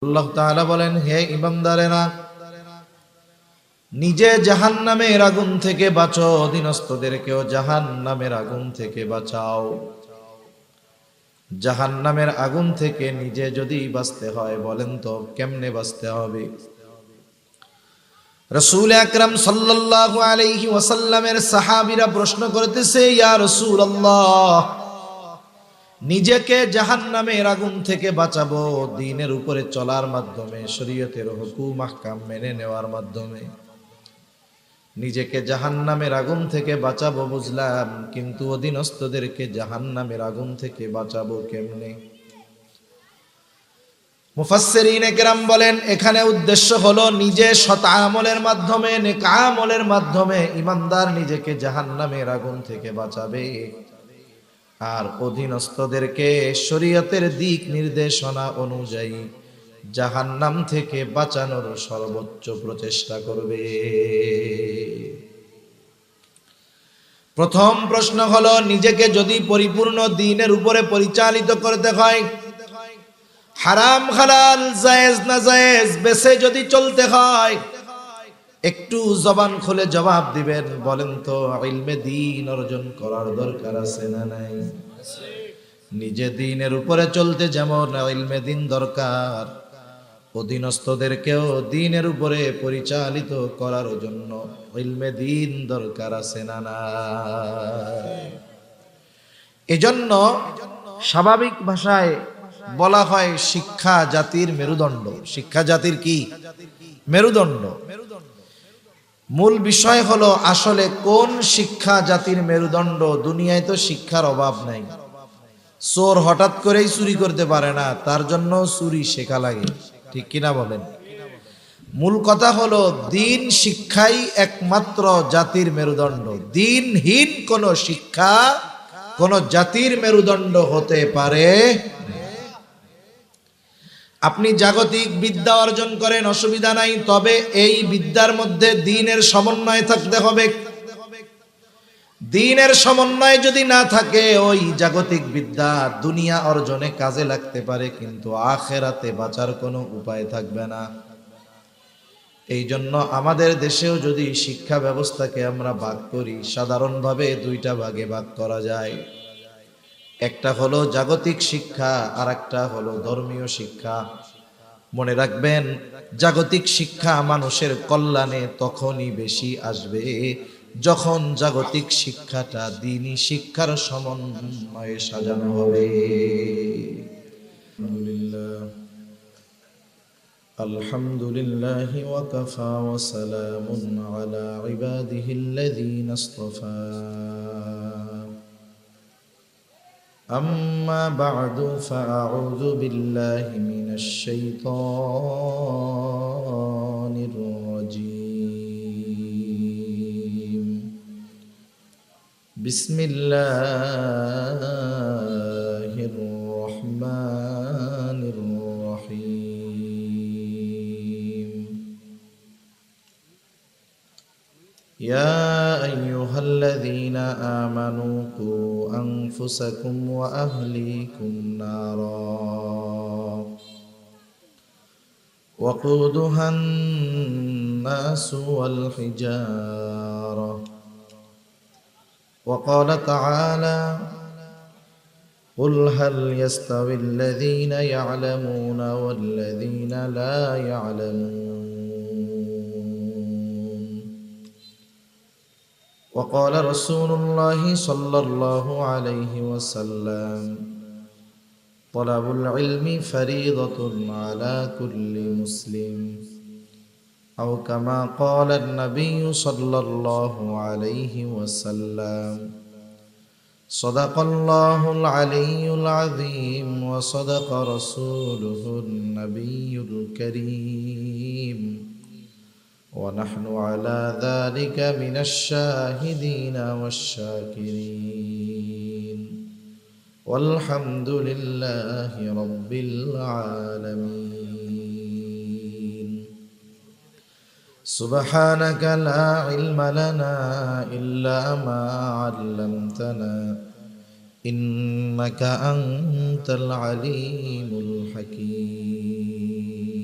আল্লাহ তাআলা বলেন, হে ঈমানদারেরা, নিজে জাহান্নামের আগুন থেকে বাঁচো, অধীনস্থদেরকেও জাহান্নামের আগুন থেকে বাঁচাও। জাহান্নামের আগুন থেকে নিজে যদি বাঁচতে হয়, বলেন তো কেমনে বাঁচতে হবে? রাসূল আকরাম সাল্লাল্লাহু আলাইহি ওয়াসাল্লামের সাহাবীরা প্রশ্ন করতেছে, ইয়া রাসূলুল্লাহ, নিজেকে জাহান্নামের আগুন থেকে বাঁচাবো দ্বীনের উপরে চলার মাধ্যমে, শরীয়তের হুকুম আহকাম মেনে নেওয়ার মাধ্যমে। নিজেকে জাহান্নামের আগুন থেকে বাঁচাবো বুঝলাম, কিন্তু অধীনস্থদেরকে জাহান্নামের আগুন থেকে বাঁচাবো কেমনে? মুফাসসিরিনে কেরাম বলেন, এখানে উদ্দেশ্য হলো নিজে সৎ আমলের মাধ্যমে, নেক আমলের মাধ্যমে ঈমানদার নিজেকে জাহান্নামের আগুন থেকে বাঁচাবে, আর অধীনস্থদেরকে শরীয়তের দিক নির্দেশনা অনুযায়ী জাহান্নাম থেকে বাঁচানোর সর্বোচ্চ প্রচেষ্টা করবে। প্রথম প্রশ্ন হলো, নিজেকে যদি পরিপূর্ণ দ্বীনের উপরে পরিচালিত করতে হয়, হারাম হালাল জায়েজ না জায়েজ বেছে যদি চলতে হয়, একটু জবান খুলে জবাব দিবেন, বলেন তো ইলমে দ্বীন অর্জন করার দরকার আছে না নাই? নিজে দ্বীনের উপরে চলতে যেমন ইলমে দ্বীন দরকার, অধীনস্থদেরকেও দ্বীনের উপরে পরিচালিত করার জন্য ইলমে দ্বীন দরকার আছে না নাই? এজন্য স্বাভাবিক ভাষায় বলা হয় শিক্ষা জাতির মেরুদণ্ড। শিক্ষা জাতির কি মেরুদণ্ড? মূল বিষয় হলো আসলে কোন শিক্ষা জাতির মেরুদণ্ড। দুনিয়ায় তো শিক্ষার অভাব নাই। চোর হঠাৎ করেই চুরি করতে পারে না, তার জন্য চুরি শেখা লাগে, ঠিক কিনা বলেন? মূল কথা হলো দ্বীন শিক্ষাই একমাত্র জাতির মেরুদণ্ড। দ্বীনহীন কোন শিক্ষা কোন জাতির মেরুদণ্ড হতে পারে। আপনি জাগতিক বিদ্যা অর্জন করেন, অসুবিধা নাই, তবে এই বিদ্যার মধ্যে দ্বীনের সমন্বয় থাকতে হবে। দ্বীনের সমন্বয় যদি না থাকে, ওই জাগতিক বিদ্যা দুনিয়া অর্জনে কাজে লাগতে পারে, কিন্তু আখিরাতে বাঁচার কোনো উপায় থাকবে না। এই জন্য আমাদের দেশেও যদি শিক্ষা ব্যবস্থাকে আমরা ভাগ করি, সাধারণভাবে দুইটা ভাগে ভাগ করা যায়। একটা হলো জাগতিক শিক্ষা, আর একটা হলো ধর্মীয় শিক্ষা। মনে রাখবেন, জাগতিক শিক্ষা মানুষের কল্যাণে তখনই বেশি আসবে যখন জাগতিক শিক্ষাটা দ্বীনি শিক্ষার সমন্বয়ে সাজানো হবে। আলহামদুলিল্লাহ ওয়া কাফা ওয়া সালামুন আলা ইবাদিহিল্লাযীনা ইসতাফা। أما بعد فأعوذ بالله من الشيطان الرجيم. بسم الله الرحمن الرحيم. يا أيها الذين آمنوا قوا أنفسكم وأهليكم نارا وقودها الناس والحجارة. وقال تعالى: قل هل يستوي الذين يعلمون والذين لا يعلمون. وقال رسول الله صلى الله عليه وسلم: طلب العلم فريضة على كل مسلم، أو كما قال النبي صلى الله عليه وسلم. صدق الله العلي العظيم وصدق رسوله النبي الكريم، ونحن على ذلك من الشاهدين والشاكرين، والحمد لله رب العالمين. سبحانك لا علم لنا إلا ما علمتنا إنك أنت العليم الحكيم.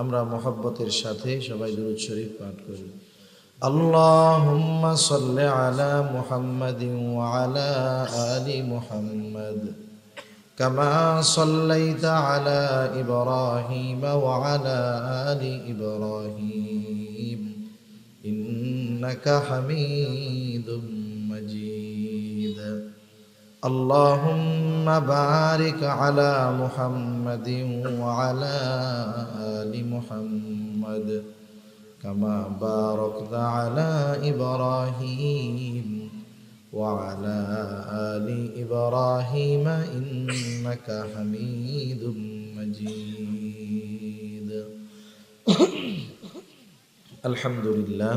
আমরা মোহাব্বতের সাথে সবাই দুরূদ শরীফ পাঠ করি। আল্লাহুম্মা সাল্লি আলা মুহাম্মাদিন ওয়া আলা আলি মুহাম্মাদ কামা সাল্লাইতা আলা ইব্রাহিম ওয়া আলা আলি ইব্রাহিম ইন্নাকা হামিদুম মাজিদ। আল্লাহুম্মা বারিক আলা মুহাম্মাদিন ওয়া আলা আলি মুহাম্মাদ কামা বারাকতা আলা ইব্রাহিম ওয়া আলা আলি ইব্রাহিম ইন্নাকা হামিদুম মাজিদ। আলহামদুলিল্লাহ।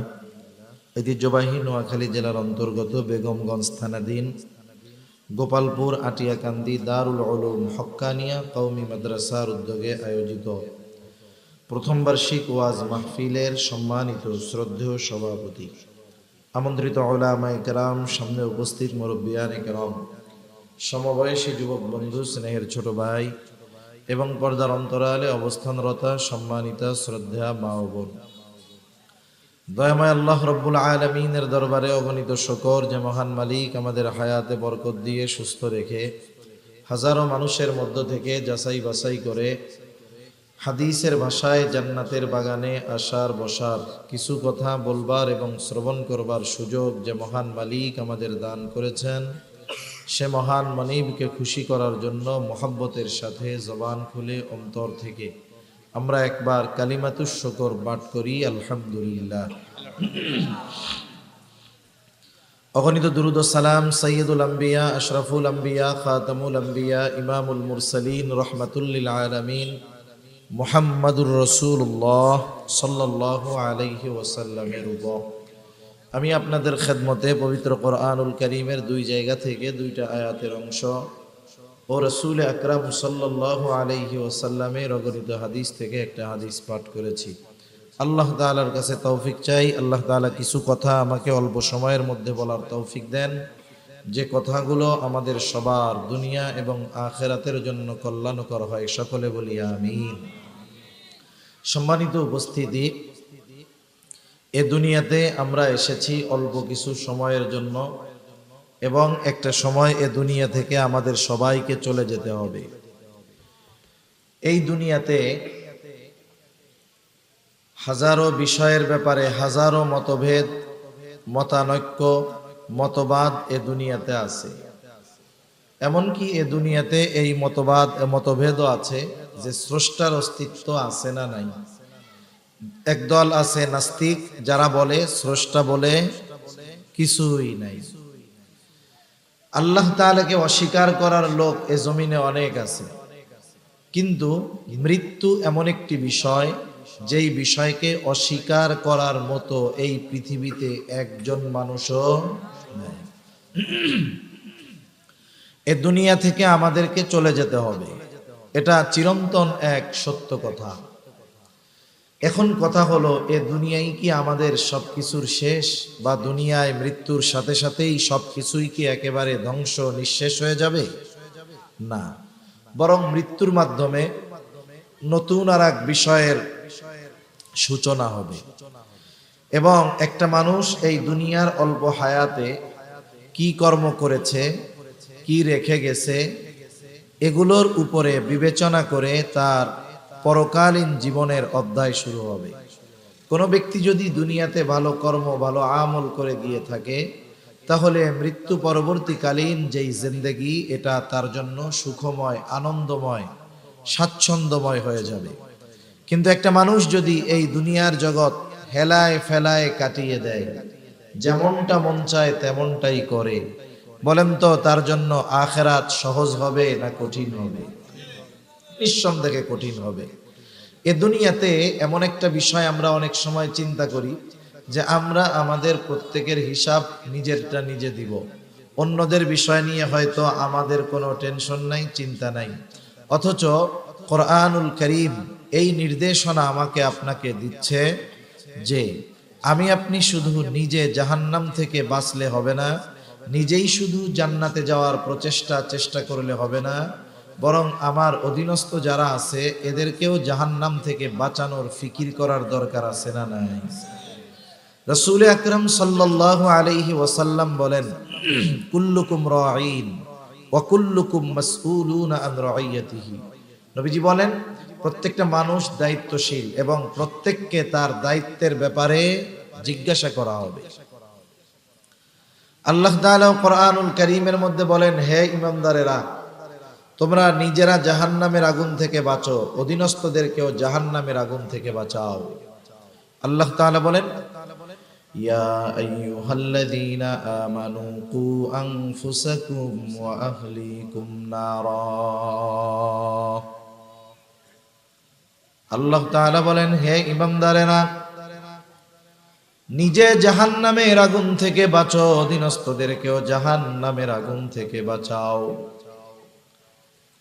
ঐতিহ্যবাহী নোয়াখালী জেলার অন্তর্গত বেগমগঞ্জ থানাধীন গোপালপুর আটিয়াকান্দি দারুল উলুম হক্কানিয়া কওমি মাদ্রাসার উদ্যোগে আয়োজিত প্রথম বার্ষিক ওয়াজ মাহফিলের সম্মানিত শ্রদ্ধেয় সভাপতি, আমন্ত্রিত উলামায়ে কেরাম, সামনে উপস্থিত মুরব্বিয়ানে কেরাম, সমবয়সী যুবক বন্ধু, স্নেহের ছোট ভাই এবং পর্দার অন্তরালে অবস্থানরতা সম্মানিতা শ্রদ্ধা মা ও বোন, দয়াময় আল্লাহ রব্বুল আলামিনের দরবারে অগণিত শুকর যে মহান মালিক আমাদের হায়াতে বরকত দিয়ে সুস্থ রেখে হাজারো মানুষের মধ্য থেকে যাচাই বাছাই করে হাদিসের ভাষায় জান্নাতের বাগানে আসার বসার, কিছু কথা বলবার এবং শ্রবণ করবার সুযোগ যে মহান মালিক আমাদের দান করেছেন, সে মহান মানিবকে খুশি করার জন্য মোহাব্বতের সাথে জবান খুলে অন্তর থেকে আমরা একবার কালিমাতুশ শুকর পাঠ করি, আলহামদুলিল্লাহ। অগণিত দুরূদ ও সালাম সাইয়্যিদুল আম্বিয়া, আশরাফুল আম্বিয়া, খাতামুল আম্বিয়া, ইমামুল মুরসালিন, রহমাতুল লিল আলামিন মুহাম্মাদুর রাসূলুল্লাহ সাল্লাল্লাহু আলাইহি ওয়াসাল্লামের উপর আমি আপনাদের খেদমতে পবিত্র কোরআনুল কারীমের দুই জায়গা থেকে দুইটা আয়াতের অংশ ও রাসূল আকরাম সাল্লাল্লাহু আলাইহি ওয়াসাল্লামের অগণিত হাদিস থেকে একটা হাদিস পাঠ করেছি। আল্লাহ তাআলার কাছে তৌফিক চাই, আল্লাহ তাআলা কিছু কথা আমাকে অল্প সময়ের মধ্যে বলার তৌফিক দেন, যে কথাগুলো আমাদের সবার দুনিয়া এবং আখিরাতের জন্য কল্যাণকর হয়। সকলে বলি আমিন। সম্মানিত উপস্থিতি, এ দুনিয়াতে আমরা এসেছি অল্প কিছু সময়ের জন্য এবং একটা সময় এ দুনিয়া থেকে আমাদের সবাইকে চলে যেতে হবে। এই দুনিয়াতে হাজারো বিষয়ের ব্যাপারে হাজারো মতভেদ, মতানৈক্য, মতবাদ এ দুনিয়াতে আছে। এমনকি এ দুনিয়াতে এই মতবাদ মতভেদও আছে যে স্রষ্টার অস্তিত্ব আছে না নাই। একদল আছে নাস্তিক, যারা বলে স্রষ্টা বলে কিছুই নাই। আল্লাহ তাআলাকে অস্বীকার করার লোক এ জমিনে অনেক আছে, কিন্তু মৃত্যু এমন একটি বিষয় যেই বিষয়কে অস্বীকার করার মতো এই পৃথিবীতে একজন মানুষও নাই। এ দুনিয়া থেকে আমাদেরকে চলে যেতে হবে, এটা চিরন্তন এক সত্য কথা। এখন কথা হলো, এ দুনিয়ায় কি আমাদের সবকিছুর শেষ, বা দুনিয়ায় মৃত্যুর সাথে সাথেই সবকিছুই কি একেবারে ধ্বংস নিঃশেষ হয়ে যাবে? না, বরং মৃত্যুর মাধ্যমে নতুন আর এক বিষয়ের সূচনা হবে। এবং একটা মানুষ এই দুনিয়ার অল্প হায়াতে কি কর্ম করেছে, কি রেখে গেছে, এগুলোর উপরে বিবেচনা করে তার পরকালীন জীবনের অধ্যায় শুরু হবে। কোনো ব্যক্তি যদি দুনিয়াতে ভালো কর্ম, ভালো আমল করে গিয়ে থাকে, তাহলে মৃত্যু পরবর্তীকালীন যেই জিন্দেগি, এটা তার জন্য সুখময়, আনন্দময়, স্বাচ্ছন্দ্যময় হয়ে যাবে। কিন্তু একটা মানুষ যদি এই দুনিয়ার জগৎ হেলায় ফেলায় কাটিয়ে দেয়, যেমনটা মন চায় তেমনটাই করে, বলেন তো তার জন্য আখিরাত সহজ হবে না কঠিন হবে? নিঃসন্দেহে কঠিন হবে। এ দুনিয়াতে এমন একটা বিষয় আমরা অনেক সময় চিন্তা করি যে আমরা আমাদের প্রত্যেকের হিসাব নিজেরটা নিজে দিব, অন্যদের বিষয় নিয়ে হয়তো আমাদের কোনো টেনশন নাই, চিন্তা নাই। অথচ কোরআনুল কারীম এই নির্দেশনা আমাকে আপনাকে দিচ্ছে যে আমি আপনি শুধু নিজে জাহান্নাম থেকে বাঁচলে হবে না, নিজেই শুধু জান্নাতে যাওয়ার চেষ্টা করলে হবে না, বরং আমার অধীনস্থ যারা আছে এদেরকেও জাহান্নাম থেকে বাঁচানোর ফিকির করার দরকার আছে না নাই? রাসূল আকরাম সাল্লাল্লাহু আলাইহি ওয়াসাল্লাম বলেন, কুল্লুকুম রাঈন ওয়া কুল্লুকুম মাসউলুনা আন রাইয়াতিহি। নবীজি বলেন, প্রত্যেকটা মানুষ দায়িত্বশীল এবং প্রত্যেককে তার দায়িত্বের ব্যাপারে জিজ্ঞাসা করা হবে। আল্লাহ তাআলা কোরআনুল কারীমের মধ্যে বলেন, হে ঈমানদারেরা, তোমরা নিজেরা জাহান্নামের আগুন থেকে বাঁচো, অধীনস্থদেরকেও জাহান্নামের আগুন থেকে বাঁচাও। আল্লাহ তাআলা বলেন, ইয়া আইয়ুহাল্লাযীনা আমানু কু আনফুসাকুম ওয়া আহলিকুম নারা। আল্লাহ তাআলা বলেন, হে ঈমানদারেরা, নিজে জাহান্নামের আগুন থেকে বাঁচো, অধীনস্থদেরকেও জাহান্নামের আগুন থেকে বাঁচাও।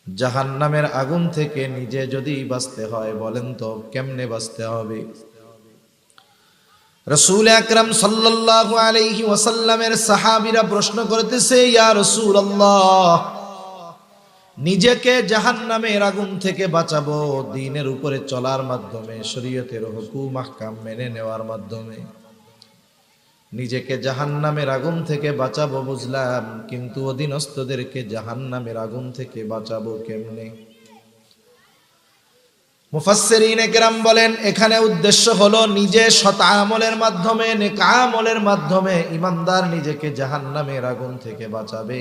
জাহান্নামের আগুন থেকে নিজে যদি বাঁচতে হয়, বলেন তো কেমনে বাঁচতে হবে? রাসূল আকরাম সাল্লাল্লাহু আলাইহি ওয়াসাল্লামের সাহাবীরা প্রশ্ন করতেছে, ইয়া রাসূলুল্লাহ, নিজেকে জাহান্নামের আগুন থেকে বাঁচাবো দ্বীনের উপরে চলার মাধ্যমে, শরীয়তের হুকুম আহকাম মেনে নেওয়ার মাধ্যমে। নিজেকে জাহান্নামের আগুন থেকে বাঁচাবো বুঝলাম, কিন্তু অধীনস্থদেরকে জাহান্নামের আগুন থেকে বাঁচাবো কেমনে? মুফাসসিরিনে কেরাম বলেন, এখানে উদ্দেশ্য হলো নিজে সৎ আমলের মাধ্যমে, নেক আমলের মাধ্যমে ঈমানদার নিজেকে জাহান্নামের আগুন থেকে বাঁচাবে,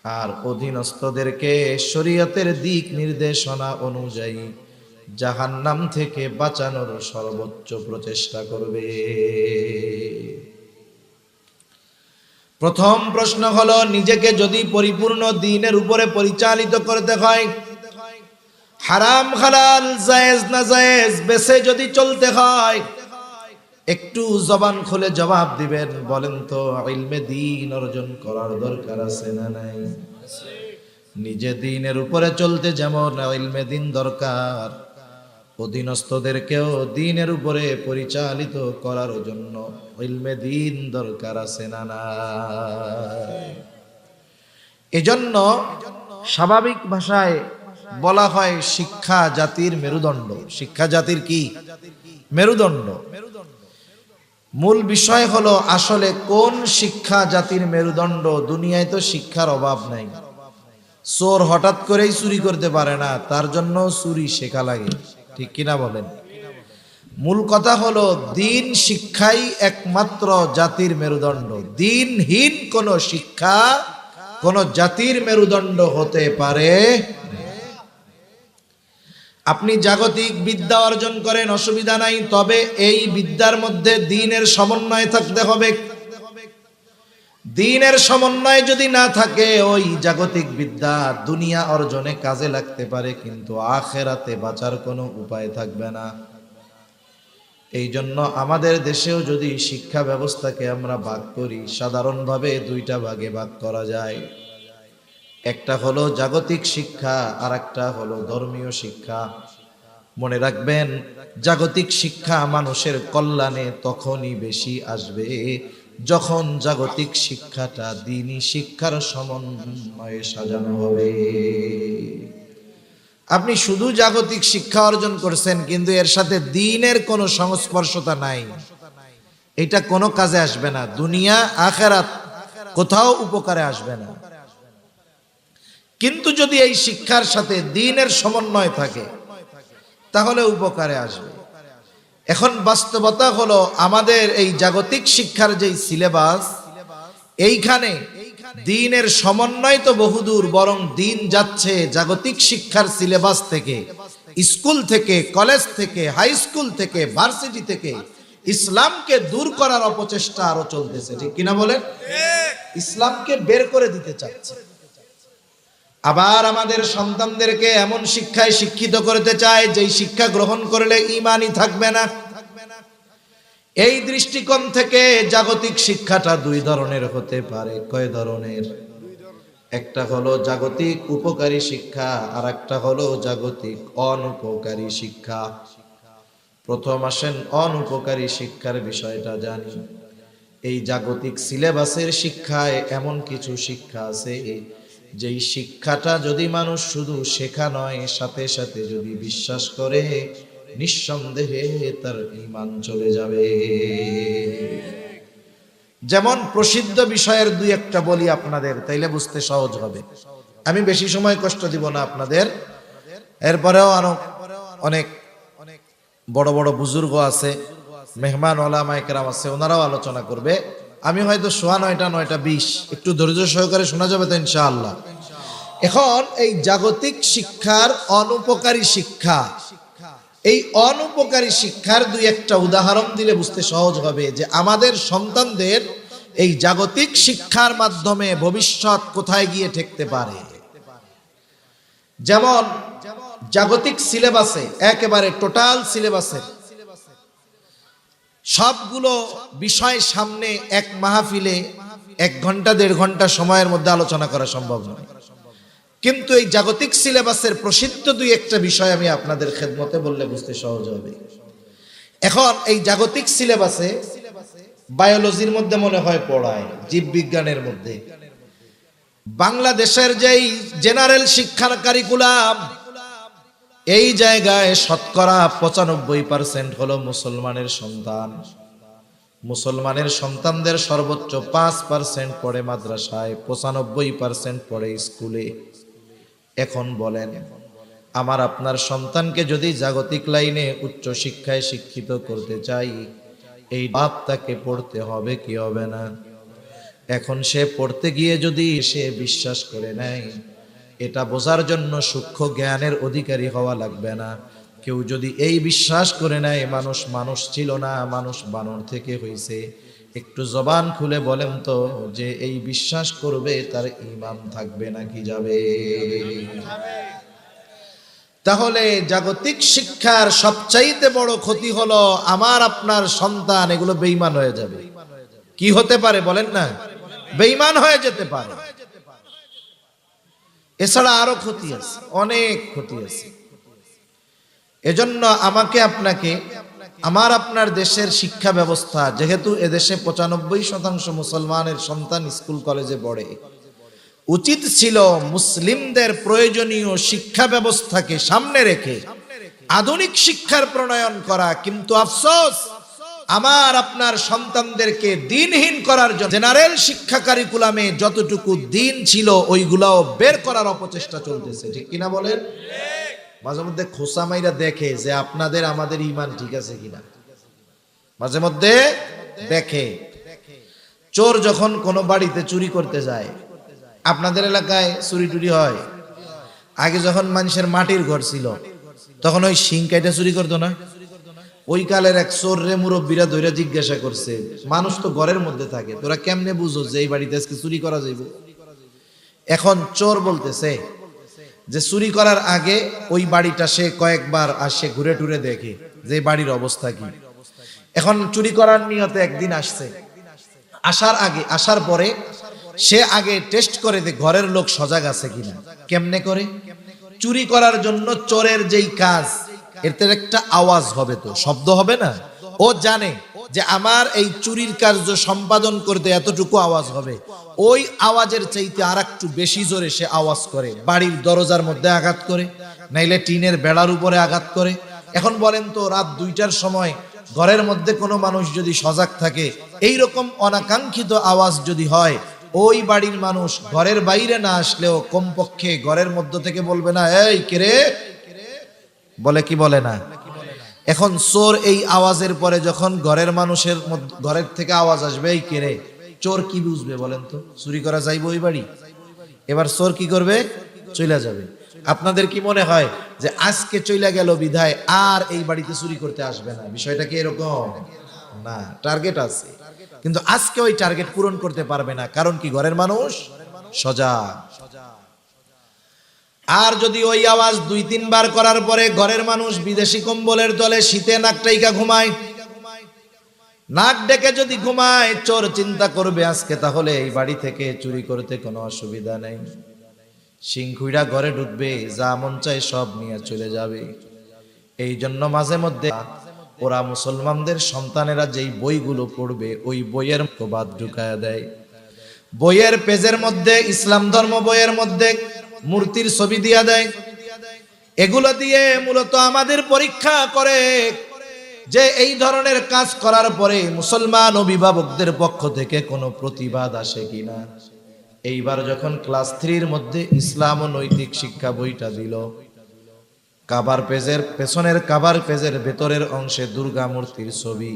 আর অধীনস্থদেরকে শরীয়তের দিক নির্দেশনা অনুযায়ী জাহান্নাম থেকে বাঁচানোর সর্বোচ্চ প্রচেষ্টা করবে। প্রথম প্রশ্ন হলো, নিজেকে যদি পরিপূর্ণ দ্বীনের উপরে পরিচালিত করতে হয়, হারাম হালাল জায়েজ না জায়েজ বেছে যদি চলতে হয়, একটু জবান খুলে জবাব দিবেন, বলেন তো ইলমে দ্বীন অর্জন করার দরকার আছে না নাই? নিজে দ্বীনের উপরে চলতে যেমন ইলমে দ্বীন দরকার, অধীনস্থদেরকেও দ্বীনের উপরে পরিচালিত করার জন্য ইলমে দ্বীন দরকার আছে না নাই? এজন্য স্বাভাবিক ভাষায় বলা হয় শিক্ষা জাতির মেরুদণ্ড। শিক্ষা জাতির কি মেরুদণ্ড? মূল বিষয় হলো আসলে কোন শিক্ষা জাতির মেরুদণ্ড। দুনিয়ায় তো শিক্ষার অভাব নাই। চোর হঠাৎ করেই চুরি করতে পারে না, তার জন্য চুরি শেখা লাগে, ঠিক কিনা বলেন? মূল কথা হলো দ্বীন শিক্ষাই একমাত্র জাতির মেরুদণ্ড। দ্বীনহীন কোন শিক্ষা কোন জাতির মেরুদণ্ড হতে পারে। আপনি জাগতিক বিদ্যা অর্জন করেন, অসুবিধা নাই, তবে এই বিদ্যার মধ্যে দ্বীনের সমন্বয় থাকতে হবে। দ্বীনের সমন্বয় যদি না থাকে, ওই জাগতিক বিদ্যা দুনিয়া অর্জনে কাজে লাগতে পারে, কিন্তু আখিরাতে বাঁচার কোনো উপায় থাকবে না। এই জন্য আমাদের দেশেও যদি শিক্ষা ব্যবস্থাকে আমরা ভাগ করি, সাধারণভাবে দুইটা ভাগে ভাগ করা যায়। একটা হলো জাগতিক শিক্ষা, আর একটা হলো ধর্মীয় শিক্ষা। মনে রাখবেন, জাগতিক শিক্ষা মানুষের কল্যাণে তখনই বেশি আসবে যখন জাগতিক শিক্ষাটা দ্বীনি শিক্ষার সমন্বয়ে সাজানো হবে। আপনি শুধু জাগতিক শিক্ষা অর্জন করছেন, কিন্তু এর সাথে দ্বীনের কোনো সংস্পর্শতা নাই, এটা কোনো কাজে আসবে না। দুনিয়া আখিরাত কোথাও উপকারে আসবে না। কিন্তু যদি এই শিক্ষার সাথে দ্বীনের সমন্বয় থাকে, তাহলে উপকারে আসবে। এখন বাস্তবতা হলো, আমাদের এই জাগতিক শিক্ষার যেই সিলেবাস, এইখানে দ্বীনের সমন্বয় তো বহুদূর, বরং দ্বীন যাচ্ছে জাগতিক শিক্ষার সিলেবাস থেকে, স্কুল থেকে, কলেজ থেকে, হাই স্কুল থেকে, ভার্সিটি থেকে ইসলামকে দূর করার অপচেষ্টা আরো চলতেছে, ঠিক কিনা বলেন? ইসলামকে বের করে দিতে চাচ্ছে। আবার আমাদের সন্তানদেরকে এমন শিক্ষায় শিক্ষিত করতে চায়, যেই শিক্ষা গ্রহণ করলে ঈমানই থাকবে না। এই দৃষ্টিকোণ থেকে জাগতিক শিক্ষাটা দুই ধরনের হতে পারে। কয় ধরনের? একটা হলো জাগতিক উপকারী শিক্ষা, আর একটা হলো জাগতিক অনুপকারী শিক্ষা। প্রথম আসেন অনুপকারী শিক্ষার বিষয়টা জানি। এই জাগতিক সিলেবাসের শিক্ষায় এমন কিছু শিক্ষা আছে, যেই শিক্ষাটা যদি মানুষ শুধু শেখা নয়, সাথে সাথে যদি বিশ্বাস করে, নিঃসন্দেহে তার ঈমান চলে যাবে। যেমন প্রসিদ্ধ বিষয়ের দুই একটা বলি আপনাদের, তাইলে বুঝতে সহজ হবে। আমি বেশি সময় কষ্ট দিব না আপনাদের। এরপরেও আরো অনেক বড় বড় বুজুর্গ আছে, মেহমান ওলামায়ে কেরাম আছে, ওনারাও আলোচনা করবে। আমি হয়তো 9:30 একটু ধৈর্য সহকারে শোনা যাবে তো ইনশাআল্লাহ। এখন এই জাগতিক শিক্ষার অনুপকারী শিক্ষা, এই অনুপকারী শিক্ষার দুই একটা উদাহরণ দিলে বুঝতে সহজ হবে যে আমাদের সন্তানদের এই জাগতিক শিক্ষার মাধ্যমে ভবিষ্যৎ কোথায় গিয়ে ঠেকতে পারে। যেমন জাগতিক সিলেবাসে, একেবারে টোটাল সিলেবাসের সবগুলো বিষয় সামনে এক মাহফিলে 1 ঘন্টা 1.5 ঘন্টা সময়ের মধ্যে আলোচনা করা সম্ভব নয়। কিন্তু এই জাগতিক সিলেবাসের প্রসিদ্ধ দুই একটা বিষয় আমি আপনাদের খেদমতে বললে বুঝতে সহজ হবে। এখন এই জাগতিক সিলেবাসে বায়োলজির মধ্যে মনে হয় পড়ায়, জীববিজ্ঞানের মধ্যে বাংলাদেশের যেই জেনারেল শিক্ষার কারিকুলাম, এই জায়গায় শতকরা 95% হলো মুসলমানের সন্তান। মুসলমানের সন্তানদের সর্বোচ্চ 5% পড়ে মাদ্রাসায়, 95% পড়ে স্কুলে। এখন বলেন, আমার আপনার সন্তানকে যদি জাগতিক লাইনে উচ্চ শিক্ষায় শিক্ষিত করতে চাই, এই বাপ তাকে পড়তে হবে কি হবে না? এখন সে পড়তে গিয়ে যদি সে বিশ্বাস করে নেয়, এটা বোঝার জন্য সূক্ষ্ম জ্ঞানের অধিকারী হওয়া লাগবে না। কেউ যদি এই বিশ্বাস করে নেয় মানুষ মানুষ ছিল না, মানুষ বানর থেকে হয়েছে, একটু জবান খুলে বলেন তো, যে এই বিশ্বাস করবে তার ঈমান থাকবে নাকি যাবে? তাহলে জাগতিক শিক্ষার সবচাইতে বড় ক্ষতি হলো আমার আপনার সন্তান এগুলো বেঈমান হয়ে যাবে। কি হতে পারে বলেন না? বেঈমান হয়ে যেতে পারে। এছাড়া আরো ক্ষতি আছে, অনেক ক্ষতি আছে। এজন্য আমাকে আপনাকে, আমার আপনার দেশের শিক্ষা ব্যবস্থা, যেহেতু এদেশে 95% মুসলমানের সন্তান স্কুল কলেজে পড়ে, উচিত ছিল মুসলিমদের প্রয়োজনীয় শিক্ষা ব্যবস্থাকে সামনে রেখে আধুনিক শিক্ষার প্রণয়ন করা। কিন্তু আফসোস, আমার আপনার সন্তানদেরকে দিনহীন করার জন্য জেনারেল শিক্ষা কারিকুলামে যতটুকু দিন ছিল ওইগুলাও বের করার অপচেষ্টা চলতেছে। ঠিক কিনা বলেন? মাঝে মধ্যে খোসা মাইরা দেখে যে আপনাদের আমাদের ঈমান ঠিক আছে কিনা। মাঝে মধ্যে দেখে চোর যখন কোনো বাড়িতে চুরি করতে যায়, আপনাদের এলাকায় চুরি টুরি হয়, আগে যখন মানুষের মাটির ঘর ছিল তখন ওই শিং কাইটা চুরি করতো না? ওই কালের এক চোর রে মুরব্বীরা ধইরা জিজ্ঞাসা করছে, মানুষ তো ঘরের মধ্যে থাকে, তোরা কেমনে বুঝো যে এই বাড়িতে আজকে চুরি করা যাইব? এখন চোর বলতেছে যে চুরি করার আগে ওই বাড়িটা সে কয়েকবার আসে, ঘুরে টুরে দেখে যে বাড়ির অবস্থা কি। এখন চুরি করার নিয়তে একদিন আসছে, আসার পরে সে আগে টেস্ট করে যে ঘরের লোক সজাগ আছে কিনা। কেমনে করে? চুরি করার জন্য চোরের যেই কাজ, এর একটা আওয়াজ হবে, তো শব্দ হবে না? ও জানে যে আমার এই চুরির কার্য সম্পাদন করতে এতটুকু আওয়াজ হবে, ওই আওয়াজের চাইতে আর একটু বেশি জোরে সে আওয়াজ করে, বাড়ির দরজার মধ্যে আঘাত করে, নাইলে টিনের বেড়ার উপরে আঘাত করে। এখন বলেন তো, রাত 2টার সময় ঘরের মধ্যে কোনো মানুষ যদি সজাগ থাকে, এই রকম অনাকাঙ্ক্ষিত আওয়াজ যদি হয়, ওই বাড়ির মানুষ ঘরের বাইরে না আসলেও কমপক্ষে ঘরের মধ্য থেকে বলবে না, এই কে রে? বলে কি বলে না? এখন চোর এই আওয়াজের পরে যখন ঘরের মানুষের ঘরের থেকে আওয়াজ আসবে, এই কে রে, চোর কি বুঝবে বলেন তো? চুরি করা যাইব ওই বাড়ি? এবার চোর কি করবে? চলে যাবে। আপনাদের কি মনে হয় যে আজকে চলে গেল বিধায় আর এই বাড়িতে চুরি করতে আসবে না? বিষয়টা কি এরকম না? টার্গেট আছে, কিন্তু আজকে ওই টার্গেট পূরণ করতে পারবে না। কারণ কি? ঘরের মানুষ সজাগ। আর যদি ওই আওয়াজ 2-3 বার করার পরে ঘরের মানুষ বিদেশি কম্বলের তলে শীতে নাকটাইকা ঘুমায়, নাক ডেকে যদি ঘুমায়, চোর চিন্তা করবে আজকে তাহলে এই বাড়ি থেকে চুরি করতে কোনো অসুবিধা নেই। সিংহুইরা ঘরে ঢুকবে, যা মন চায় সব নিয়ে চলে যাবে। এই জন্য মাঝে মধ্যে ওরা মুসলমানদের সন্তানেরা যেই বইগুলো পড়বে ওই বইয়ের বাদ ঢুকায়া দেয়। বইয়ের পেজের মধ্যে, ইসলাম ধর্ম বইয়ের মধ্যে মূর্তির ছবি দিয়া দেয়। এগুলো দিয়ে মূলত আমাদের পরীক্ষা করে যে এই ধরনের কাজ করার পরে মুসলমান অভিভাবকদের পক্ষ থেকে কোনো প্রতিবাদ আসে কিনা। এইবার যখন ক্লাস 3-র মধ্যে ইসলাম ও নৈতিক শিক্ষা বইটা দিল, কাভার পেজের পেছনের কাভার পেজের ভেতরের অংশে দুর্গা মূর্তির ছবি।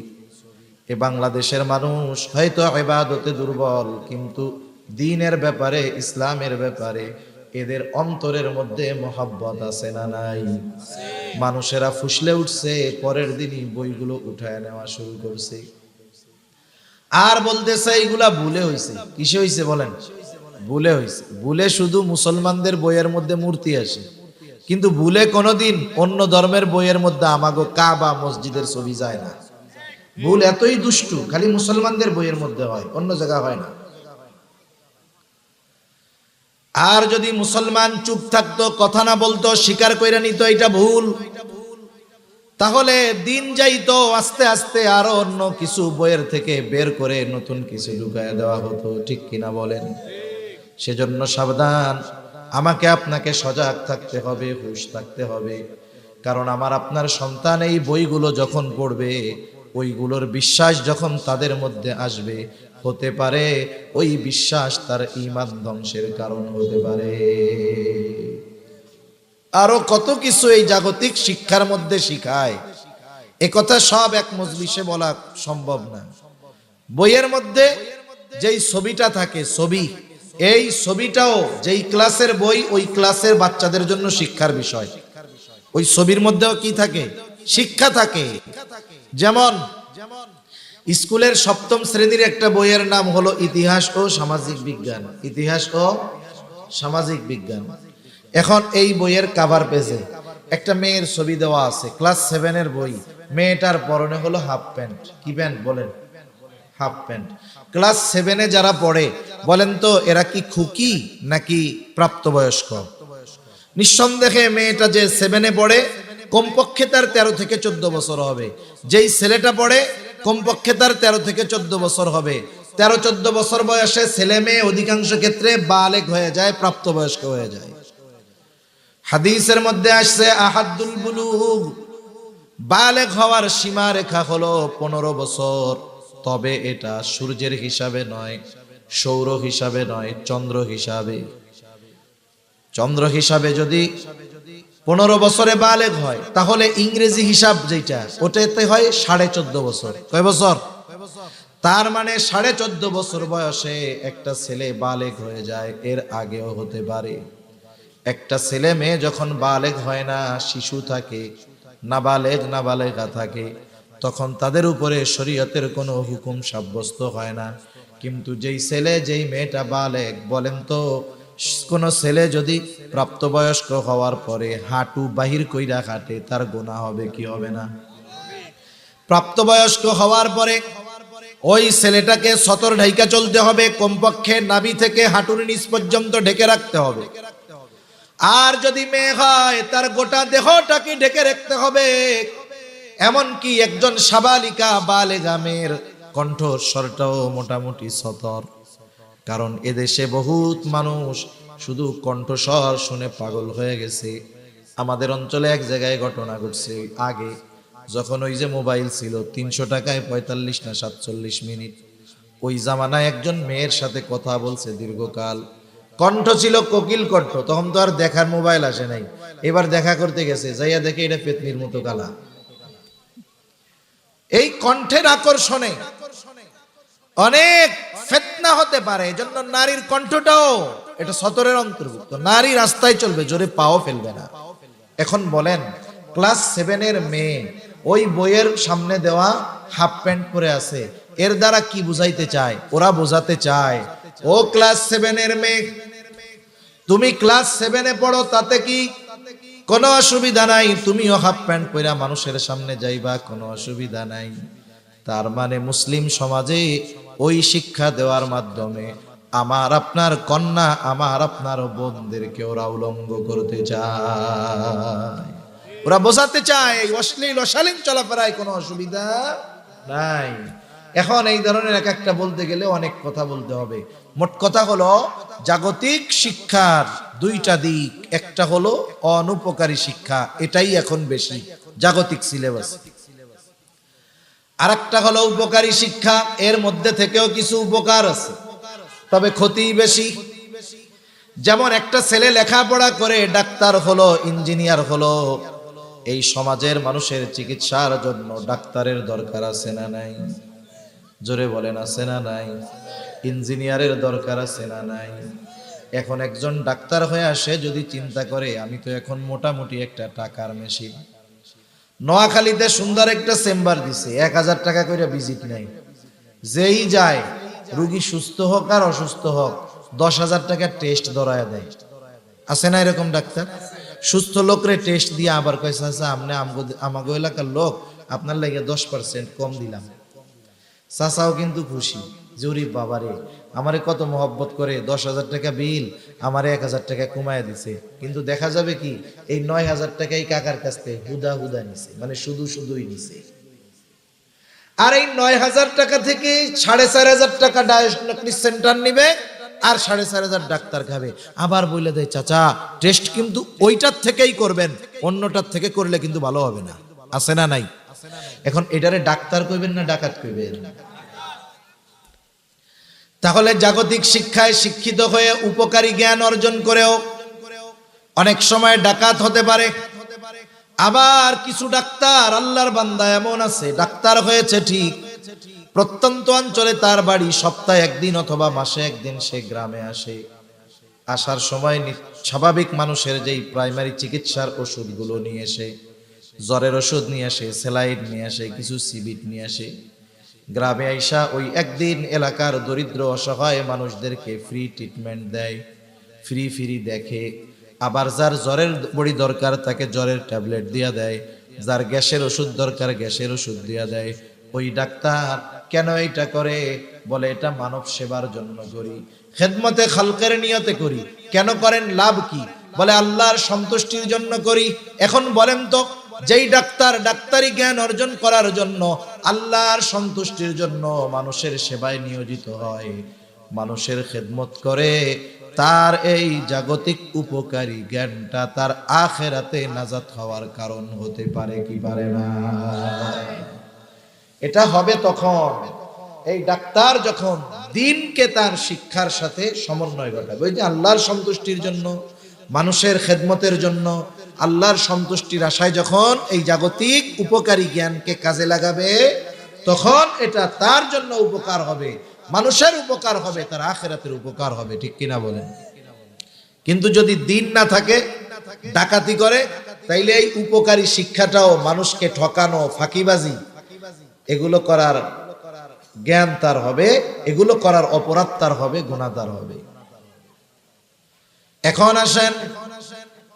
এ বাংলাদেশের মানুষ হয়তো ইবাদতে দুর্বল, কিন্তু দ্বীনের ব্যাপারে, ইসলামের ব্যাপারে এদের অন্তরের মধ্যে মহব্বত আছে না নাই? মানুষেরা ফুসলে উঠছে, পরের দিনই বইগুলো উঠায় নেওয়া শুরু করছে। আর বলতেছে এইগুলা ভুলে হইছে। কিসে হইছে বলেন? ভুলে হইছে। ভুলে শুধু মুসলমানদের বইয়ের মধ্যে মূর্তি আসে, কিন্তু ভুলে কোনোদিন অন্য ধর্মের বইয়ের মধ্যে আমাগো কাবা মসজিদের ছবি যায় না। ভুল এতই দুষ্টু, খালি মুসলমানদের বইয়ের মধ্যে হয়, অন্য জায়গা হয় না। আর যদি মুসলমান চুপ থাকতো, কথা না বলতো, স্বীকার কইরা নিত এটা ভুল, তাহলে দিন যাইতো আস্তে আস্তে আরো অন্য কিছু বইয়ের থেকে বের করে নতুন কিছু ঢুকায় দেওয়া হতো। ঠিক কিনা বলেন? সেজন্য সাবধান, আমাকে আপনাকে সজাগ থাকতে হবে, হুঁশ থাকতে হবে। কারণ আমার আপনার সন্তান এই বইগুলো যখন পড়বে, ওইগুলোর বিশ্বাস যখন তাদের মধ্যে আসবে, হতে পারে ওই বিশ্বাস তার ঈমান ধ্বংসের কারণ হতে পারে। আরো কত কিছু এই জাগতিক শিক্ষার মধ্যে শিখায়, এ কথা সব এক মজলিসে বলা সম্ভব না। বইয়ের মধ্যে যেই ছবিটা থাকে, ছবি, এই ছবিটাও যেই ক্লাসের বই, ওই ক্লাসের বাচ্চাদের জন্য শিক্ষার বিষয়। ওই ছবির মধ্যেও কি থাকে? শিক্ষা থাকে। যেমন স্কুলের 7ম শ্রেণীর একটা বইয়ের নাম হলো ইতিহাস ও সামাজিক বিজ্ঞান। ইতিহাস ও সামাজিক বিজ্ঞান। এখন এই বইয়ের কাভার পেজে একটা মেয়ের ছবি দেওয়া আছে, ক্লাস 7-এর বই। মেয়েটার পরনে হলো হাফ প্যান্ট। কি প্যান্ট বলেন? Half pant. ক্লাস 7-এ যারা পড়ে, বলেন তো এরা কি খুকি নাকি প্রাপ্তবয়স্ক? নিঃসন্দেহে মেয়েটা যে 7-এ পড়ে, কমপক্ষে তার 13 থেকে 14 বছর হবে। যেই ছেলেটা পড়ে, কমপক্ষে তার 13 থেকে 14 বছর হবে। 13-14 বছর বয়সে ছেলে মেয়ে অধিকাংশ ক্ষেত্রে বালেগ হয়ে যায়, প্রাপ্তবয়স্ক হয়ে যায়। হাদিসের মধ্যে আসছে আহাদুল বুলুগ, বালেগ হওয়ার সীমা রেখা হলো 15 বছর। তবে এটা সূর্যের হিসাবে নয়, সৌর হিসাবে নয়, চন্দ্র হিসাবে। চন্দ্র হিসাবে যদি 15 বছরে বালেগ হয়, তাহলে ইংরেজি হিসাব যেটা, ওটাতে হয় 14.5 বছর। কয় বছর? তার মানে 14.5 বছর বয়সে একটা ছেলে বালেগ হয়ে যায়, এর আগেও হতে পারে। একটা ছেলে মেয়ে যখন বালেগ হয় না, শিশু থাকে, নাবালেগা থাকে, তখন তাদের উপরে শরীয়তের কোনো হুকুম সাব্যস্ত হয় না। কিন্তু যেই ছেলে, যেই মেয়েটা বালেগ, বলেন তো কোন ছেলে যদি প্রাপ্তবয়স্ক হওয়ার পরে হাঁটু বাহির কইরা হাঁটে, তার গুনাহ হবে কি হবে না? প্রাপ্তবয়স্ক হওয়ার পরে ওই ছেলেটাকে সতর ঢাইকা চলতে হবে, কমপক্ষে নাভি থেকে হাঁটুর নিচ পর্যন্ত ঢেকে রাখতে হবে। আর যদি মেয়ে হয়, তার গোটা দেহটাকে ঢেকে রাখতে হবে। এমনকি একজন সাবালিকা বালেগা মেয়ের কণ্ঠস্বরটাও মোটামুটি সতর। কারণ এদেশে বহুত মানুষ শুধু কণ্ঠস্বর শুনে পাগল হয়ে গেছে। আমাদের অঞ্চলে এক জায়গায় ঘটনা ঘটছে, আগে যখন ওই যে মোবাইল ছিল, 300 টাকায় 45 না 47 মিনিট, ওই জামানায় একজন মেয়ের সাথে কথা বলছে দীর্ঘকাল। কণ্ঠ ছিল কোকিল কণ্ঠ, তখন তো আর দেখার মোবাইল আসে নাই। এবার দেখা করতে গেছে, যাইয়া দেখে এটা পেতনির মতো কালা। এই কণ্ঠের আকর্ষণে অনেক ফিতনা হতে পারে। এজন্য নারীর কণ্ঠটাও এটা সতরের অন্তর্ভুক্ত। নারী রাস্তায় চলবে, জোরে পাও ফেলবে না। এখন বলেন, ক্লাস 7-এর মেয়ে ওই বইয়ের সামনে দেওয়া হাফ প্যান্ট পরে আছে, এর দ্বারা কি বুঝাইতে চায়? ওরা বোঝাতে চায়, ও ক্লাস 7-এর মেয়ে, তুমি ক্লাস 7-এ পড়ো, তাতে কি কোনো অসুবিধা নাই, তুমিও হাফ প্যান্ট পরে মানুষের সামনে যাইবা, কোনো অসুবিধা নাই। তার মানে মুসলিম সমাজে ওই শিক্ষা দেওয়ার মাধ্যমে আমার আপনার কন্যা, আমার আপনার বোনদেরকে ওরা উলঙ্গ করতে চায়, ওরা বোঝাতে চায় অশ্লীল অশালীন চলাফেরায় কোনো অসুবিধা নাই। এখন এই ধরনের এক একটা বলতে গেলে অনেক কথা বলতে হবে। মোট কথা হলো জাগতিক শিক্ষার দুইটা দিক, একটা হলো অনুপকারী শিক্ষা, এটাই এখন বেশি জাগতিক সিলেবাস, আর একটা হলো উপকারী শিক্ষা। এর মধ্যে থেকেও কিছু উপকার আছে, তবে ক্ষতি বেশি। যেমন একটা ছেলে লেখাপড়া করে ডাক্তার হলো, ইঞ্জিনিয়ার হলো, এই সমাজের মানুষের চিকিৎসার জন্য ডাক্তারের দরকার আছে না নাই? জোরে বলেন, আছে না নাই? ইঞ্জিনিয়ারের দরকার আছে না নাই? এখন একজন ডাক্তার হয়ে আসে যদি চিন্তা করে আমি তো এখন মোটামুটি একটা টাকার মেশিন, নোয়াখালীতে সুন্দর একটা চেম্বার দিছে, 1000 টাকা করে ভিজিট নাই, যেই যায় রুগী সুস্থ হোক আর অসুস্থ হোক 10,000 টাকা টেস্ট ধরায় দেয়। আছে না এরকম ডাক্তার? সুস্থ লোকরে টেস্ট দিয়ে আবার কয়েছে আছে আপনি আমাগো এলাকার লোক, আপনার লাগে 10% কম দিলাম। চাচাও কিন্তু খুশি, জরিফ বাবারে আমারে কত মহব্বত করে, 10,000 টাকা বিল আমারে 1000 টাকা কমায় দিছে। কিন্তু দেখা যাবে কি এই 9,000 টাকাই কাকার কাছ থেকে হুদা হুদা নিছে, মানে শুধুই নিছে। আর এই 9,000 টাকা থেকে 4,500 টাকা ডায়াগনস্টিক সেন্টার নিবে, আর 4,500 ডাক্তার খাবে। আবার বলে দেয় চাচা টেস্ট কিন্তু ওইটার থেকেই করবেন, অন্যটার থেকে করলে কিন্তু ভালো হবে না। আছে না নাই? এখন এটারে ডাক্তার কইবেন না ডাকাত কইবেন? তাহলে জাগতিক শিক্ষায় শিক্ষিত হয়ে উপকারী জ্ঞান অর্জন করেও অনেক সময় ডাকাত হতে পারে। আবার কিছু ডাক্তার আল্লাহর বান্দা এমন আছে, ডাক্তার হয়েছে ঠিক, প্রত্যন্ত অঞ্চলে তার বাড়ি, সপ্তাহে একদিন অথবা মাসে একদিন সে গ্রামে আসে। আসার সময় স্বাভাবিক মানুষের যেই প্রাইমারি চিকিৎসার ওষুধগুলো নিয়ে এসে, জ্বরের ওষুধ নিয়ে আসে, স্যালাইন নিয়ে আসে, কিছু সিবিট নিয়ে আসে। গ্রামে আইসা ওই একদিন এলাকার দরিদ্র অসহায় মানুষদেরকে ফ্রি ট্রিটমেন্ট দেয়, ফ্রি দেখে। আবার যার জ্বরের বড়ি দরকার তাকে জ্বরের ট্যাবলেট দিয়া দেয়, যার গ্যাসের ওষুধ দরকার গ্যাসের ওষুধ দিয়া দেয়। ওই ডাক্তার কেন এটা করে? বলে এটা মানব সেবার জন্য করি, খেদমতে খালকের নিয়তে করি। কেন করেন? লাভ কি? বলে আল্লাহর সন্তুষ্টির জন্য করি। এখন বলেন তো, যেই ডাক্তার ডাক্তারি জ্ঞান অর্জন করার জন্য, আল্লাহর সন্তুষ্টির জন্য মানুষের সেবায় নিয়োজিত হয়, মানুষের খেদমত করে, তার এই জাগতিক উপকারী জ্ঞানটা তার আখেরাতে নাজাত হওয়ার কারণ হতে পারে কি পারে না? এটা হবে তখন এই ডাক্তার যখন দিনকে তার শিক্ষার সাথে সমন্বয় ঘটাবে। ওই যে আল্লাহর সন্তুষ্টির জন্য, মানুষের খেদমতের জন্য, আল্লাহর সন্তুষ্টির আশায় যখন এই জাগতিক উপকারী জ্ঞানকে কাজে লাগাবে, তখন এটা তার জন্য উপকার হবে, মানুষের উপকার হবে, তার আখিরাতের উপকার হবে। ঠিক কিনা বলেন? কিন্তু যদি দিন না থাকে, ডাকাতি করে, তাইলে এই উপকারী শিক্ষাটাও মানুষকে ঠকানো, ফাঁকিবাজি, এগুলো করার জ্ঞান তার হবে, এগুলো করার অপরাধ তার হবে, গুনাহগার হবে। এখন আসেন,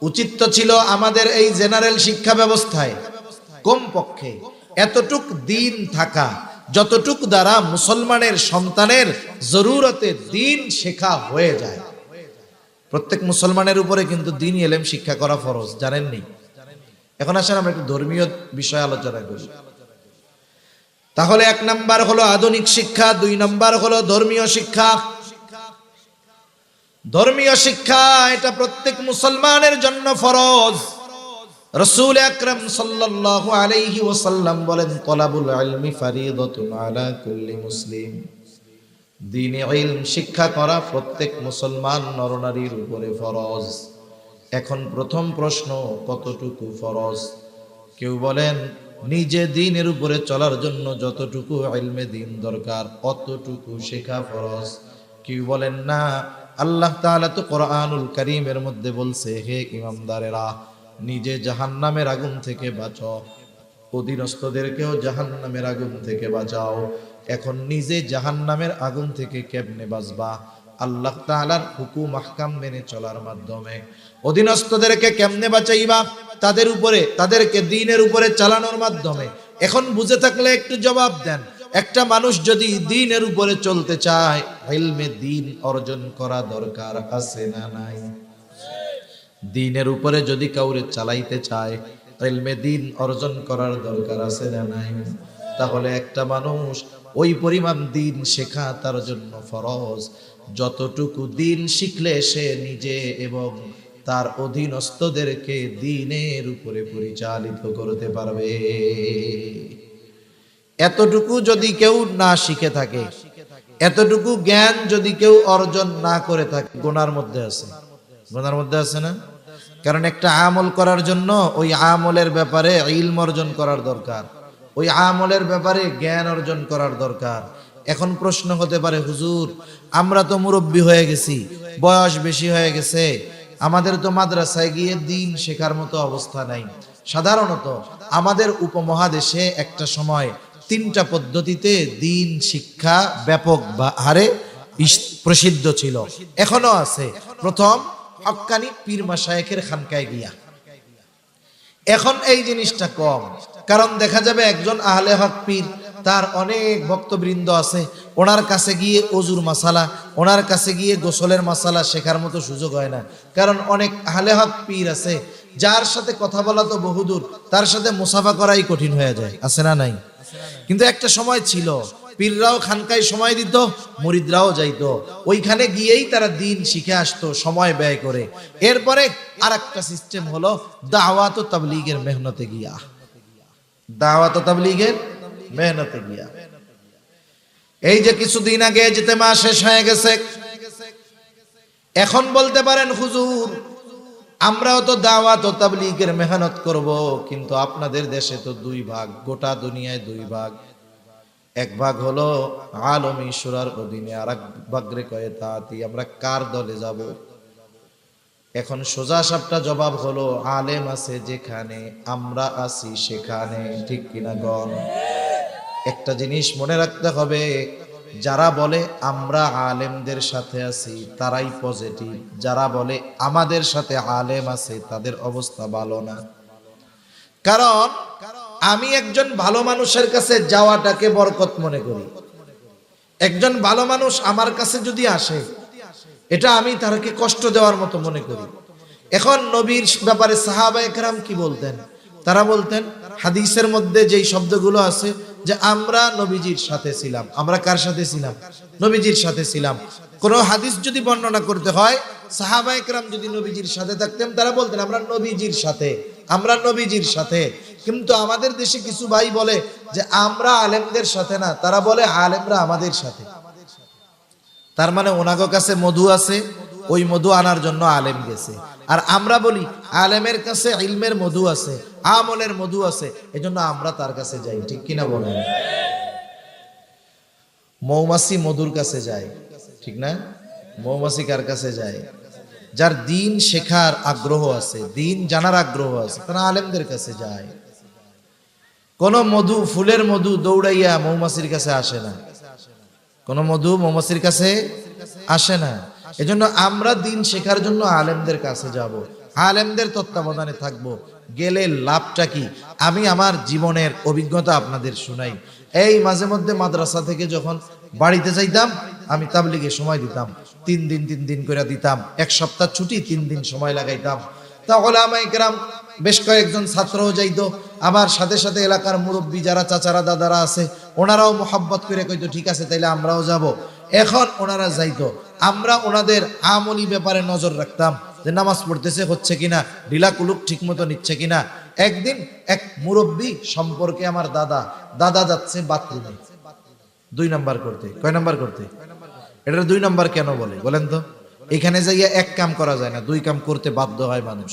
উচিত তো ছিল আমাদের এই জেনারেল শিক্ষা ব্যবস্থায় কমপক্ষে এতটুক দিন থাকা, যতটুক দ্বারা মুসলমানের সন্তানের জরুরতে দিন শেখা হয়ে যায়। প্রত্যেক মুসলমানের উপরে কিন্তু দ্বীনি ইলম শিক্ষা করা ফরজ, জানেননি? এখন আসেন আমরা একটু ধর্মীয় বিষয় আলোচনা করি। তাহলে 1 নাম্বার হলো আধুনিক শিক্ষা, 2 নাম্বার হলো ধর্মীয় শিক্ষা। ধর্মীয় শিক্ষা এটা প্রত্যেক মুসলমানের জন্য ফরজ। রাসূল আকরাম সাল্লাল্লাহু আলাইহি ওয়াসাল্লাম বলেন, তলাবুল ইলমি ফারিদাতুন আলা কুল্লি মুসলিম। দ্বীনি ইলম শিক্ষা করা প্রত্যেক মুসলমান নরনারীর উপরে ফরজ। এখন প্রথম প্রশ্ন, কতটুকু ফরজ? কেউ বলেন নিজে দ্বীনের উপরে চলার জন্য যতটুকু ইলমে দ্বীন দরকার অতটুকু শেখা ফরজ। কেউ বলেন না, আল্লাহ তাআলা তো কোরআনুল কারীমের মধ্যে বলছে, হে ইমামদারেরা নিজে জাহান্নামের আগুন থেকে বাঁচো, অধীনস্থদেরকেও জাহান্নামের আগুন থেকে বাঁচাও। এখন নিজে জাহান্নামের আগুন থেকে কেমনে বাঁচবা? আল্লাহ তাআলার হুকুম আহকাম মেনে চলার মাধ্যমে। অধীনস্থদেরকে কেমনে বাঁচাইবা? তাদের উপরে, তাদেরকে দ্বীনের উপরে চালানোর মাধ্যমে। এখন বুঝে থাকলে একটু জবাব দেন, একটা মানুষ যদি দ্বীনের উপরে চলতে চায়, ইলমে দ্বীন অর্জন করা দরকার আছে না নাই? দ্বীনের উপরে যদি কাউরে চালাইতে চায়, ইলমে দ্বীন অর্জন করার দরকার আছে না নাই? তাহলে একটা মানুষ ওই পরিমাণ দ্বীন শেখা তার জন্য ফরজ। যতটুকু দিন শিখলে সে নিজে এবং তার অধীনস্থদেরকে দ্বীনের উপরে পরিচালিত করতে পারবে। এতটুকু যদি কেউ না শিখে থাকে, এতটুকু জ্ঞান যদি কেউ অর্জন না করে থাকে, গুনার মধ্যে আছে। গুনার মধ্যে আছে না? কারণ একটা আমল করার জন্য ওই আমলের ব্যাপারে ইলম অর্জন করার দরকার, ওই আমলের ব্যাপারে জ্ঞান অর্জন করার দরকার। এখন প্রশ্ন হতে পারে, হুজুর আমরা তো মুরব্বী হয়ে গেছি, বয়স বেশি হয়ে গেছে, আমাদের তো মাদ্রাসায় গিয়ে দিন শেখার মতো অবস্থা নাই। সাধারণত আমাদের উপমহাদেশে একটা সময় 3টা পদ্ধতিতে দিন শিক্ষা ব্যাপক হারে প্রসিদ্ধ ছিল, এখনো আছে। প্রথম, হক্কানি পীর মাশায়েখের খানকায় গিয়া। এখন এই জিনিসটা কম, কারণ দেখা যাবে একজন আহলে হক পীর, তার অনেক ভক্তবৃন্দ আছে, ওনার কাছে গিয়ে অজুর মাসালা, ওনার কাছে গিয়ে গোসলের মাসালা শেখার মতো সুযোগ হয় না। কারণ অনেক আহলে হক পীর আছে যার সাথে কথা বলা তো বহুদূর, তার সাথে মুসাফা করাই কঠিন হয়ে যায়, আছে না নাই? কিন্তু একটা সময় ছিল পীররাও খানকায় সময় দিত, মুরিদরাও যাইতো, ওইখানে গিয়েই তারা দিন শিখে আসতো সময় ব্যয় করে। এরপরে আর একটা সিস্টেম হলো দাওয়াত ও তাবলীগের মেহনতে গিয়া, দাওয়াত ও তাবলীগের মেহনতে গিয়া। এই যে কিছুদিন আগে ইজতেমা শেষ হয়ে গেছে, এখন বলতে পারেন হুজুর আমরাও তো দাওয়াত ও তাবলীগের মেহনত করব, কিন্তু আপনাদের দেশে তো 2 ভাগ, গোটা দুনিয়ায় 2 ভাগ। এক ভাগ হলো আলমী শুরার অধীনে, আর এক ভাগরে কয়ে তাতি, আমরা কার দলে যাব? এখন সোজা সাপটা জবাব হলো, আলেম আছে যেখানে আমরা আছি সেখানে, ঠিক কিনা গণ? একটা জিনিস মনে রাখতে হবে, যারা বলে আমরা আলেমদের সাথে আছি তারাই পজিটিভ, যারা বলে আমাদের সাথে আলেম আছে তাদের অবস্থা ভালো না। কারণ আমি একজন ভালো মানুষের কাছে যাওয়াটাকে বরকত মনে করি। একজন ভালো মানুষ আমার কাছে যদি আসে, এটা আমি তাকে কষ্ট দেওয়ার মতো মনে করি। এখন নবীর ব্যাপারে সাহাবায়ে কেরাম কি বলতেন? তারা বলতেন হাদিসের মধ্যে যেই শব্দগুলো আছে যে আমরা নবীজির সাথে ছিলাম। আমরা কার সাথে ছিলাম? নবীজির সাথে ছিলাম। কোন হাদিস যদি বর্ণনা করতে হয়, সাহাবায়ে কেরাম যদি নবীজির সাথে থাকতেন, তারা বলতেন আমরা নবীজির সাথে, আমরা নবীজির সাথে। কিন্তু আমাদের দেশে কিছু ভাই বলে যে আমরা আলেমদের সাথে না, তারা বলে আলেমরা আমাদের সাথে। তার মানে ওনাগো কাছে মধু আছে, ওই মধু আনার জন্য আলেম গেছে। আর আমরা বলি আলেমের কাছে ইলমের মধু আছে, আমলের মধু আছে, এজন্য আমরা তার কাছে যাই, ঠিক কিনা বলেন? মৌমাছি মধুর কাছে যায়, ঠিক না? মৌমাছি কার কাছে যায়? যার দিন শেখার আগ্রহ আছে, দিন জানার আগ্রহ আছে, তারা আলেমদের কাছে যায়। কোন মধু, ফুলের মধু দৌড়াইয়া মৌমাছির কাছে আসে না, কোন মধু মৌমাছির কাছে আসে না। এজন্য আমরা দিন শেখার জন্য আলেমদের কাছে যাব, আলেমদের তত্ত্বাবধানে থাকব। গেলে লাভটা কি? আমি আমার জীবনের অভিজ্ঞতা আপনাদের শুনাই। এই মাঝে মধ্যে মাদ্রাসা থেকে যখন বাড়িতে যাইতাম, আমি তাবলীগে সময় দিতাম, 3 দিন করে দিতাম। 1 সপ্তাহ ছুটি, 3 দিন সময় লাগাইতাম। তা উলামায়ে কেরাম বেশ কয়েকজন ছাত্রও যাইতো, আমার সাথে সাথে এলাকার মুরব্বী যারা চাচারা দাদারা আছে, ওনারাও মোহাব্বত করে কইতো ঠিক আছে তাইলে আমরাও যাব। এখন ওনারা যাইতো, আমরা ওনাদের আমলি ব্যাপারে নজর রাখতাম যে নামাজ পড়তেছে হচ্ছে কিনা, ঢিলা কুলুক ঠিক মতো নিচ্ছে কিনা। একদিন এক মুরব্বী সম্পর্কে আমার দাদা যাচ্ছে বাথরুমে 2 নাম্বার করতে। কয় নাম্বার করতে? এটা 2 নাম্বার কেন বলে বলেন তো? এখানে যাইয়া 1 কাম করা যায় না, 2 কাম করতে বাধ্য হয় মানুষ।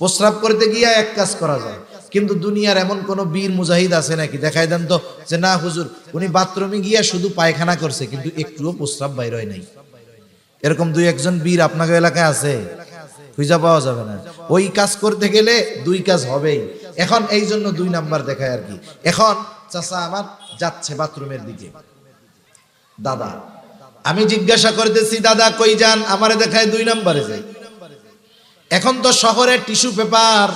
প্রস্রাব করতে গিয়া 1 কাজ করা যায়, কিন্তু দুনিয়ার এমন কোন বীর মুজাহিদ আছে নাকি? দেখাই দেন তো যে না হুজুর উনি বাথরুমে গিয়া শুধু পায়খানা করছে কিন্তু একটুও প্রস্রাব বাইর হয় নাই। এরকম 2-1 জন বীর আপনাদের এলাকায় আছে? খুঁজে পাওয়া যাবে না। ওই কাজ করতে গেলে 2 কাজ হবেই। এখন এই জন্য 2 নাম্বার দেখায় আর কি। এখন চাচা আমার যাচ্ছে বাথরুমের দিকে, দাদা আমি জিজ্ঞাসা করতেছি দাদা কই যান? আমারে দেখায় 2 নাম্বারে যাই। এখন তো শহরে টিস্যু পেপার,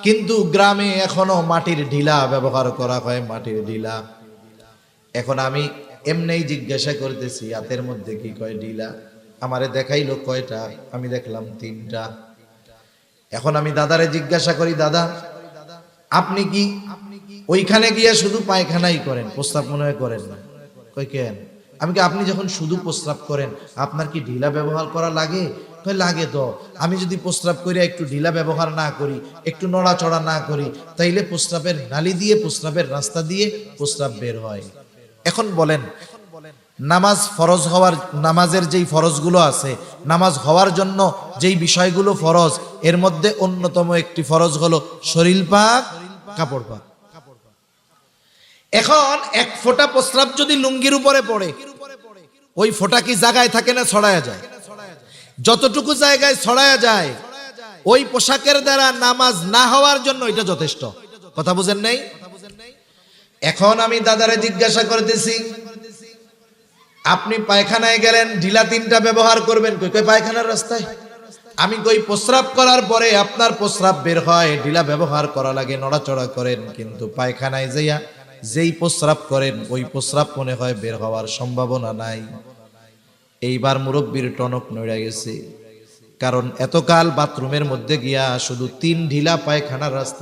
কিন্তু গ্রামে এখনো মাটির ঢিলা ব্যবহার করা হয়, মাটির ঢিলা। এখন আমি এমনিই জিজ্ঞাসা করতেছি হাতের মধ্যে কি কয় ঢিলা? আমারে দেখাইলো কয়টা? আমি দেখলাম 3টা। এখন আমি দাদারে জিজ্ঞাসা করি দাদা আপনি কি ওইখানে গিয়ে শুধু পায়খানাই করেন, প্রস্তাব মনে হয় করেন না? কই কেন? আমি কি আপনি যখন শুধু প্রস্রাব করেন আপনার কি ঢিলা ব্যবহার করা লাগে? কই লাগে তো। আমি যদি প্রস্রাব করে একটু ঢিলা ব্যবহার না করি, একটু নড়াচড়া না করি, তাইলে প্রস্রাবের নালী দিয়ে, প্রস্রাবের রাস্তা দিয়ে প্রস্রাব বের হয়। এখন বলেন, নামাজ ফরজ হওয়ার, নামাজের যেই ফরজগুলো আছে, নামাজ হওয়ার জন্য যেই বিষয়গুলো ফরজ, এর মধ্যে অন্যতম একটি ফরজ হলো শরীর পাক, কাপড় পাক। এখন এক ফোঁটা প্রস্রাব যদি লুঙ্গির উপরে পড়ে, ওই ফোঁটা কি জায়গায় থাকে না ছড়ায়া যায়? যতটুকু জায়গায় ছড়ায়া যায়, ওই পোশাকের দ্বারা নামাজ না হওয়ার জন্য এটা যথেষ্ট। কথা বুঝেন নাই? এখন আমি দাদারে জিজ্ঞাসা করতেছি, আপনি পায়খানায় গেলেন, ঢিলা 3টা ব্যবহার করবেন, কই কই পায়খানার রাস্তায়। আমি কই প্রস্রাব করার পরে আপনার প্রস্রাব বের হয়, ঢিলা ব্যবহার করা লাগে, নড়াচড়া করেন, কিন্তু পায়খানায় যাইয়া যেই প্রস্রাব করেন ওই প্রস্রাব মনে হয় বের হওয়ার সম্ভাবনা নাই। এইবার মুরব্বীর টনক নড়ে গেছে, কারণ এতকাল বাথরুমের মধ্যে গিয়া শুধু 3 ঢিলা পায়খানার রাস্তায়